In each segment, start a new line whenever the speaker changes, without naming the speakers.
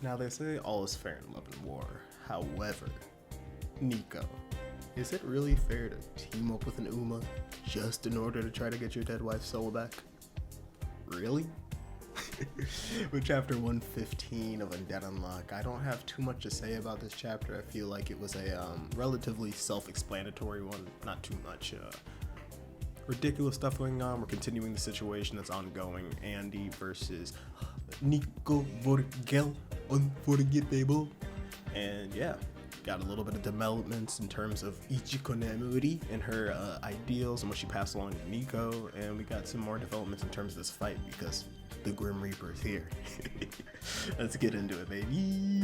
Now they say all is fair in love and war. However, Nico, is it really fair to team up with an Uma just in order to try to get your dead wife's soul back? Really? With chapter 115 of Undead Unluck, I don't have too much to say about this chapter. I feel like it was a relatively self-explanatory one, not too much ridiculous stuff going on. We're continuing the situation that's ongoing. Andy versus Nico Vorgel, unforgettable. And yeah, got a little bit of developments in terms of Ichiko Namuri and her ideals and what she passed along to Nico. And we got some more developments in terms of this fight because the Grim Reaper is here. Let's get into it, baby.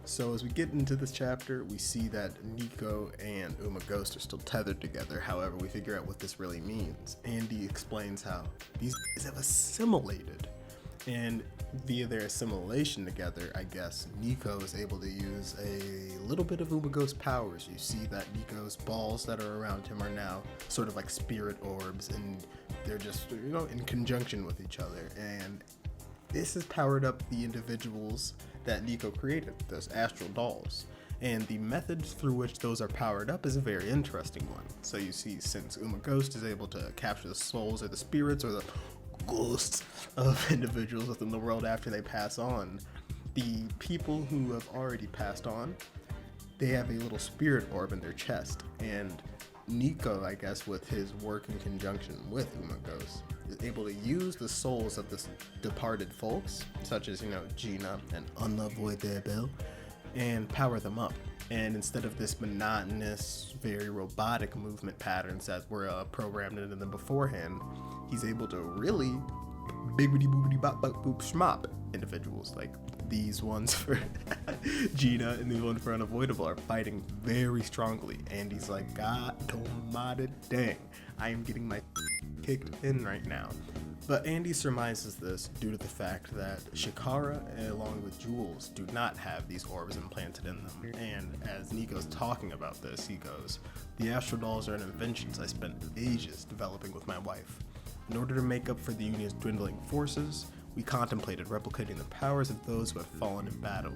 So as we get into this chapter, we see that Nico and Uma Ghost are still tethered together. However, we figure out what this really means. Andy explains how these have assimilated. And via their assimilation together, I guess, Nico is able to use a little bit of Uma Ghost's powers. You see that Nico's balls that are around him are now sort of like spirit orbs, and they're just, in conjunction with each other. And this has powered up the individuals that Nico created, those astral dolls. And the method through which those are powered up is a very interesting one. So you see, since Uma Ghost is able to capture the souls or the spirits or the ghosts of individuals within the world after they pass on, the people who have already passed on, they have a little spirit orb in their chest. And Nico, I guess, with his work in conjunction with Uma Ghost, is able to use the souls of the departed folks, such as, Gina and Unavoidable, and power them up. And instead of this monotonous, very robotic movement patterns that were programmed into them beforehand, he's able to really biggity boopity bop bop boop schmop individuals. Like these ones for Gina and the one for Unavoidable are fighting very strongly. And he's like, God almighty dang, I am getting my kicked in right now. But Andy surmises this due to the fact that Shikara, along with Jules, do not have these orbs implanted in them. And as Nico's talking about this, he goes, the astral dolls are an invention I spent ages developing with my wife. In order to make up for the Union's dwindling forces, we contemplated replicating the powers of those who had fallen in battle.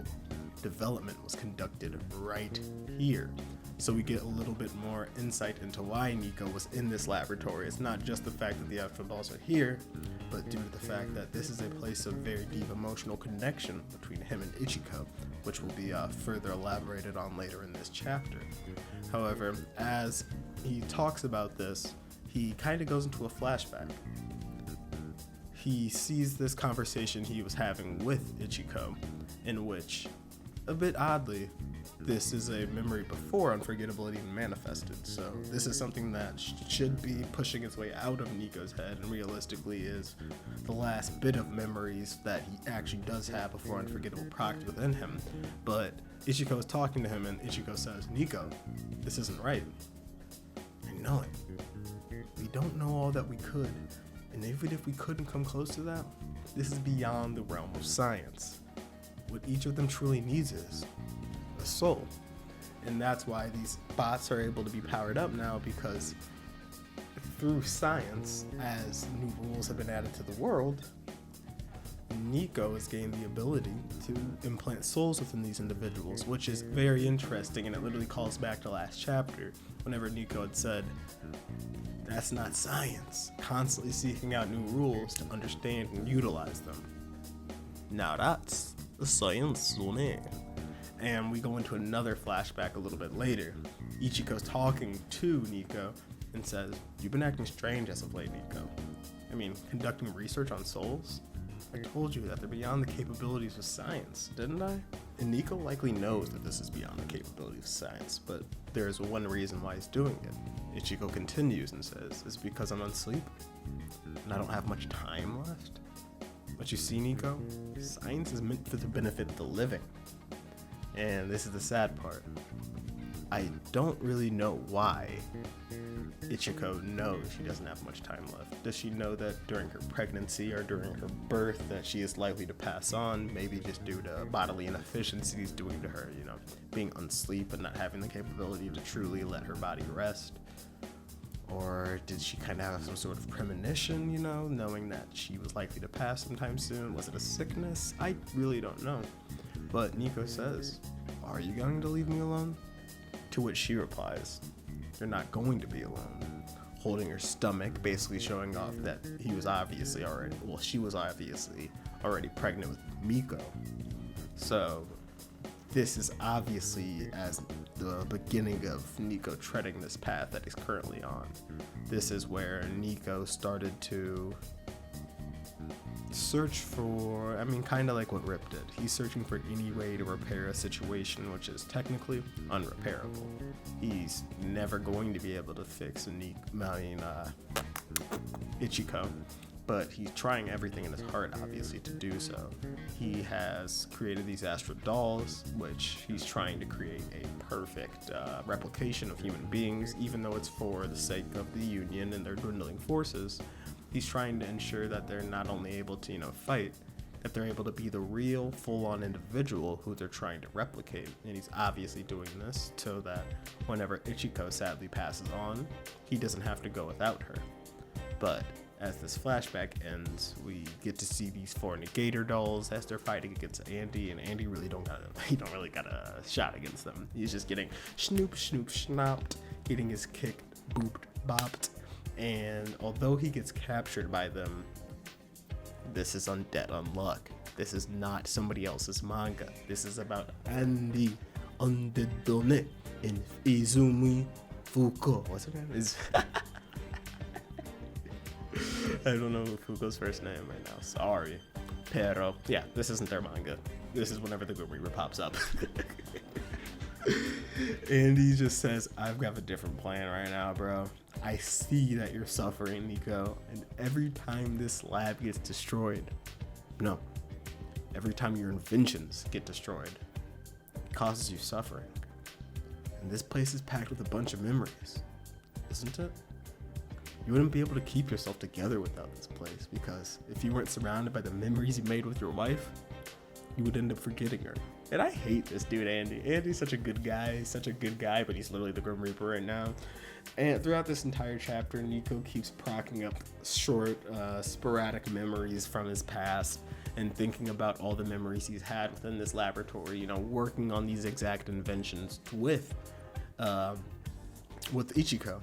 Development was conducted right here. So we get a little bit more insight into why Nico was in this laboratory. It's not just the fact that the astral dolls are here, but due to the fact that this is a place of very deep emotional connection between him and Ichiko, which will be further elaborated on later in this chapter. However, as he talks about this, he kind of goes into a flashback. He sees this conversation he was having with Ichiko, in which, a bit oddly, this is a memory before Unforgettability manifested. So this is something that should be pushing its way out of Nico's head, and realistically is the last bit of memories that he actually does have before Unforgettable procced within him. But Ichiko is talking to him, and Ichiko says, Nico, this isn't right. I know it. We don't know all that we could, and even if we couldn't come close to that, this is beyond the realm of science. What each of them truly needs is a soul. And that's why these bots are able to be powered up now, because through science, as new rules have been added to the world, Nico has gained the ability to implant souls within these individuals, which is very interesting, and it literally calls back to last chapter whenever Nico had said, that's not science, constantly seeking out new rules to understand and utilize them. Now that's the science zone. And we go into another flashback a little bit later. Ichiko's talking to Nico and says, you've been acting strange as of late, Nico. I mean, conducting research on souls? I told you that they're beyond the capabilities of science, didn't I? And Nico likely knows that this is beyond the capabilities of science, but there's one reason why he's doing it. Ichiko continues and says, it's because I'm asleep, and I don't have much time left. But you see, Nico, science is meant for the benefit of the living. And this is the sad part. I don't really know why Ichiko knows she doesn't have much time left. Does she know that during her pregnancy or during her birth that she is likely to pass on, maybe just due to bodily inefficiencies doing to her, being unsleep and not having the capability to truly let her body rest? Or did she kind of have some sort of premonition, knowing that she was likely to pass sometime soon? Was it a sickness? I really don't know. But Nico says, "Are you going to leave me alone?" To which she replies, "You're not going to be alone." Holding her stomach, basically showing off that she was obviously already pregnant with Miko. So this is obviously as the beginning of Nico treading this path that he's currently on. This is where Nico started to search for, kind of like what Rip did. He's searching for any way to repair a situation which is technically unrepairable. He's never going to be able to fix Ichiko, but he's trying everything in his heart, obviously, to do so. He has created these astral dolls, which he's trying to create a perfect replication of human beings, even though it's for the sake of the Union and their dwindling forces. He's trying to ensure that they're not only able to, fight, that they're able to be the real, full-on individual who they're trying to replicate. And he's obviously doing this so that whenever Ichiko sadly passes on, he doesn't have to go without her. But as this flashback ends, we get to see these 4 Negator dolls as they're fighting against Andy, and Andy really don't really got a shot against them. He's just getting snoop, schnopped, getting his kicked, booped, bopped. And although he gets captured by them, this is Undead Unluck. This is not somebody else's manga. This is about Andy Undead Unluck and Izumi Fuuko. What's her name? I don't know Fuuko's first name right now. Sorry. Pero, yeah, this isn't their manga. This is whenever the Grim Reaper pops up. And he just says, "I've got a different plan right now, bro. I see that you're suffering, Nico, and every time this lab gets destroyed, every time your inventions get destroyed, it causes you suffering. And this place is packed with a bunch of memories, isn't it? You wouldn't be able to keep yourself together without this place, because if you weren't surrounded by the memories you made with your wife, you would end up forgetting her." And I hate this dude, Andy. Andy's such a good guy. But he's literally the Grim Reaper right now. And throughout this entire chapter, Nico keeps procking up short, sporadic memories from his past and thinking about all the memories he's had within this laboratory, working on these exact inventions with Ichiko.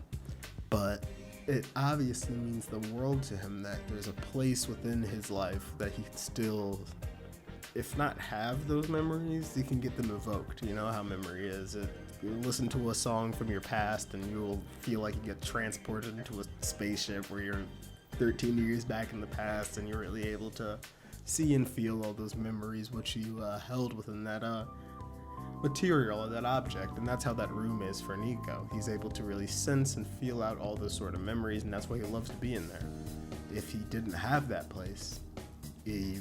But it obviously means the world to him that there's a place within his life that he can still, if not have those memories, you can get them evoked. You know how memory is. You listen to a song from your past and you'll feel like you get transported into a spaceship where you're 13 years back in the past and you're really able to see and feel all those memories which you held within that material or that object. And that's how that room is for Nico. He's able to really sense and feel out all those sort of memories, and that's why he loves to be in there. If he didn't have that place, he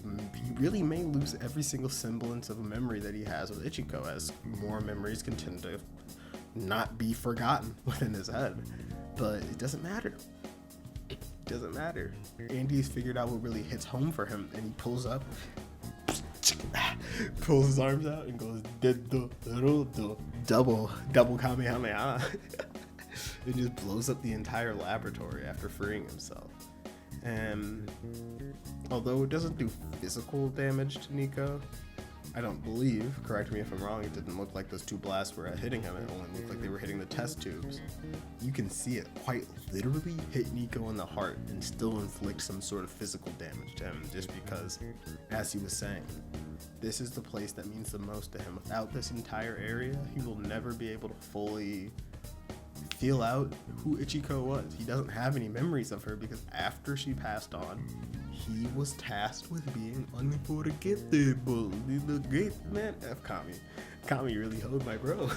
really may lose every single semblance of a memory that he has with Ichiko, as more memories can tend to not be forgotten within his head. But it doesn't matter. It doesn't matter. Andy's figured out what really hits home for him, and he pulls his arms out and goes double Kamehameha. It just blows up the entire laboratory after freeing himself. And although it doesn't do physical damage to Nico, I don't believe, correct me if I'm wrong, it didn't look like those 2 blasts were hitting him. It only looked like they were hitting the test tubes. You can see it quite literally hit Nico in the heart and still inflict some sort of physical damage to him, just because, as he was saying, this is the place that means the most to him. Without this entire area, he will never be able to fully feel out who Ichiko was. He doesn't have any memories of her because after she passed on, he was tasked with being unforgettable. The great man. Kami really held my bro.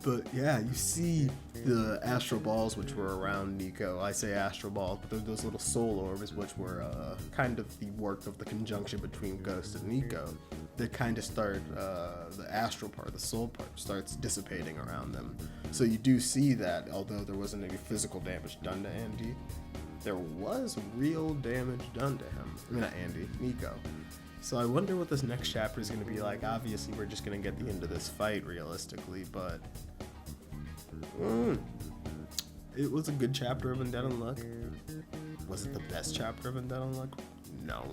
But yeah, you see the astral balls which were around Nico. I say astral balls, but they're those little soul orbs which were kind of the work of the conjunction between Ghost and Nico. They kind of start, the astral part, the soul part, starts dissipating around them. So you do see that although there wasn't any physical damage done to Andy, there was real damage done to him. I mean, not Andy, Nico. So I wonder what this next chapter is going to be like. Obviously, we're just going to get the end of this fight realistically, but It was a good chapter of Undead Unluck. Was it the best chapter of Undead Unluck? No.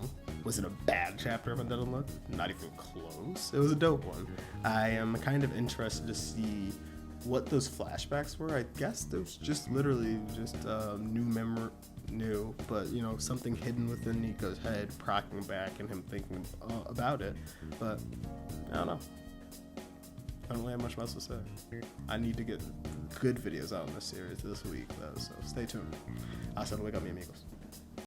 Was it a bad chapter of Undead Unluck? Not even close. It was a dope one. I am kind of interested to see what those flashbacks were. I guess there's just literally just new, but you know, something hidden within Nico's head, procking back and him thinking about it. But I don't know. I don't really have much else to say. I need to get good videos out in this series this week, though, so stay tuned. Hasta luego, mi amigos.